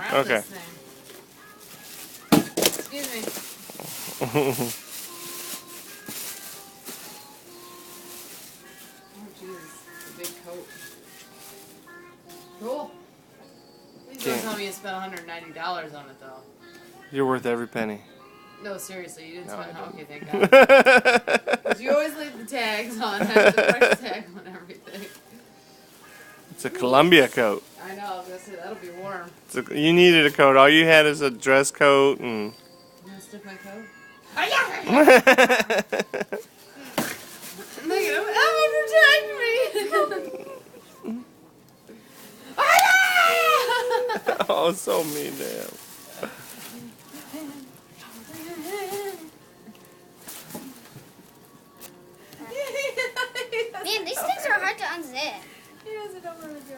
Okay. Excuse me. Oh, Jesus. A big coat. Cool. Please don't tell me you spent $190 on it, though. You're worth every penny. No, seriously, you didn't No, spend. I Okay, thank didn't. God. Because you always leave the tags on, have the price tag on everything. It's a Columbia coat. I know, I was going to say, that'll be warm. You needed a coat. All you had is a dress coat and... You want to stick my coat? Look at him. Emma, protect me! Oh, so mean to him. Man, these things are hard to unzip. He has it over the go.